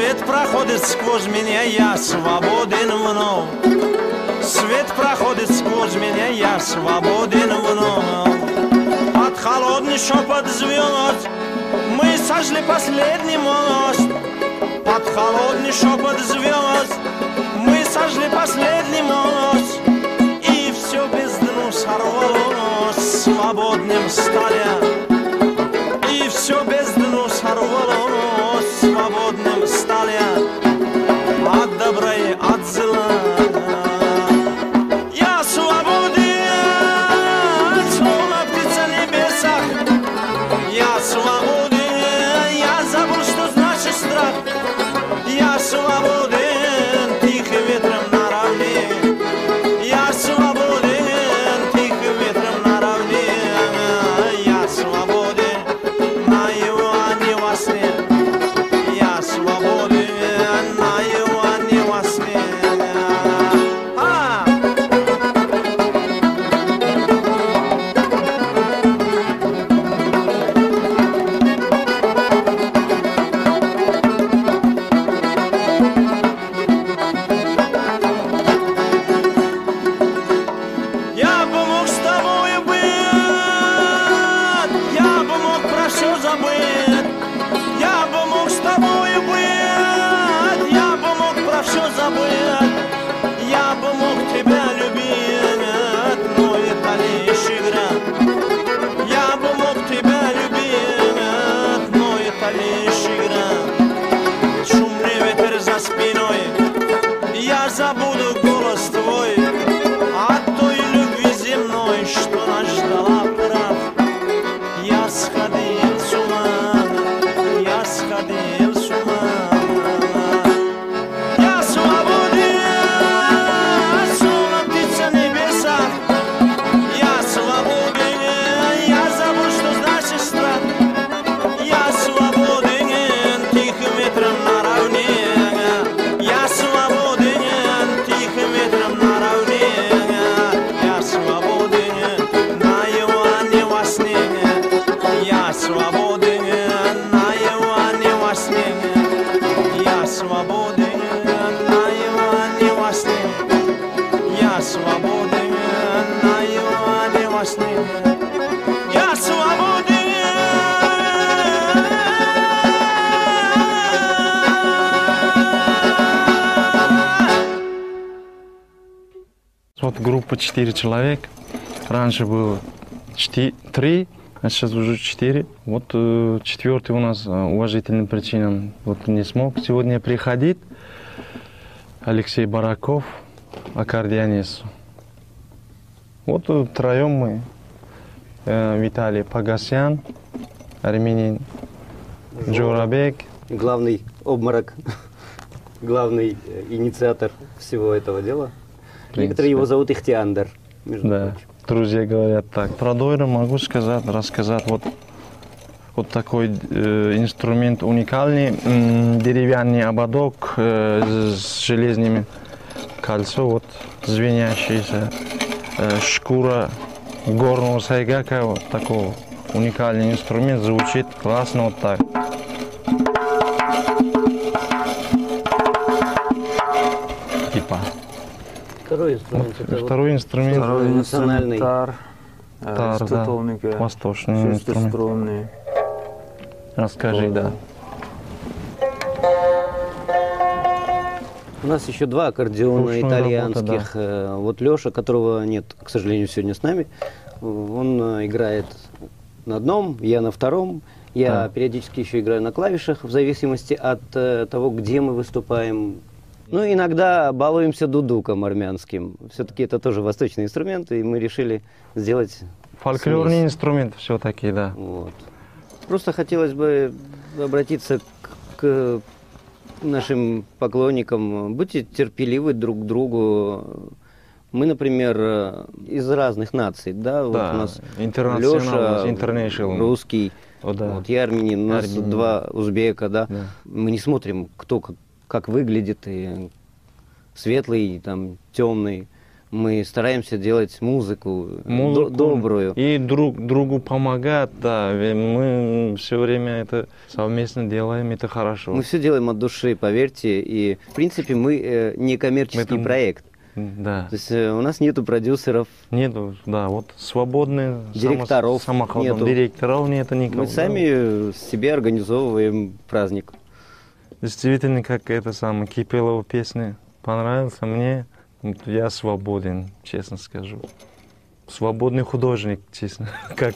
Свет проходит сквозь меня, я свободен вновь. Свет проходит сквозь меня, я свободен вновь. Под холодный шепот звезд мы сожгли последний мост. Под холодный шепот звезд мы сожгли последний мост. И все без дну сорвалось, свободным стали. И все без дну сорвалось, свободным стали. От добра и от зла. Я свободен, словно птица в небесах. Я свободен, я забыл, что значит страх. Я свободен, тихим ветром на равнине. Я свободен, тихим ветром на равнине. Я свободен, наяву, а не во сне. Я свободен, наяву, а не во сне. Я бы мог с тобой быть, я бы мог про все забыть. Я бы мог с тобой быть, я бы мог про все забыть. Я бы мог тебя любить, но это лишь игра. Я бы мог тебя любить, но это лишь игра. Шумный ветер за спиной, я забуду голос твой. От той любви земной, что нас ждала прав. Я сходил с ума, я сходил с ума. Я свободен, словно птица в небесах. Я свободен, я забыл, что значит страх. Я свободен, тихим ветром на равнине. Я свободен, тихим ветром на равнине. Я свободен, наяву, а не во сне. Я свободен, наяву, а не во сне. Я свободен, наяву, а не во сне. Я свободен, наяву, а не во сне. Я свободен. Вот группа 4 человек. Раньше было 3, а сейчас уже 4. Вот четвертый у нас уважительным причинам вот не смог сегодня приходить. Алексей Бараков, аккордеонист. Вот втроем мы. Виталий Погасян, армянин, Джорабек. Главный обморок, главный инициатор всего этого дела. Некоторые его зовут Ихтиандр, между прочим. Друзья говорят так. Про Дойра могу рассказать. Вот такой инструмент уникальный, деревянный ободок с железными кольцом, вот звенящаяся шкура горного сайгака, вот такой уникальный инструмент, звучит классно вот так. Типа. Второй инструмент. Второй инструмент. Национальный. Тар, да. Восточный инструмент. Шестиструнный. Расскажи, да. У нас еще два аккордеона итальянских. Работа, да. Вот Леша, которого нет, к сожалению, сегодня с нами, он играет на одном, я на втором. Я периодически еще играю на клавишах, в зависимости от того, где мы выступаем. Ну, иногда балуемся дудуком армянским. Все-таки это тоже восточный инструмент, и мы решили сделать фольклорный смесь. Инструмент все-таки, да. Вот. Просто хотелось бы обратиться к нашим поклонникам. Будьте терпеливы друг к другу. Мы, например, из разных наций, да? Вот у нас Леша, русский, вот я армянин, у нас два узбека, да? Мы не смотрим, кто как выглядит, и светлый, там, темный. Мы стараемся делать музыку, Музыку добрую. И друг другу помогать, да. Мы все время это совместно делаем, это хорошо. Мы все делаем от души, поверьте. И, в принципе, мы не коммерческий проект. Да. То есть у нас нету продюсеров. Нету, да, вот свободные директоров нету. Директоров нету никого. Мы сами себе организовываем праздник. Действительно, как это самое, Кипелова песня понравился мне. Я свободен, честно скажу. Свободный художник, честно. Как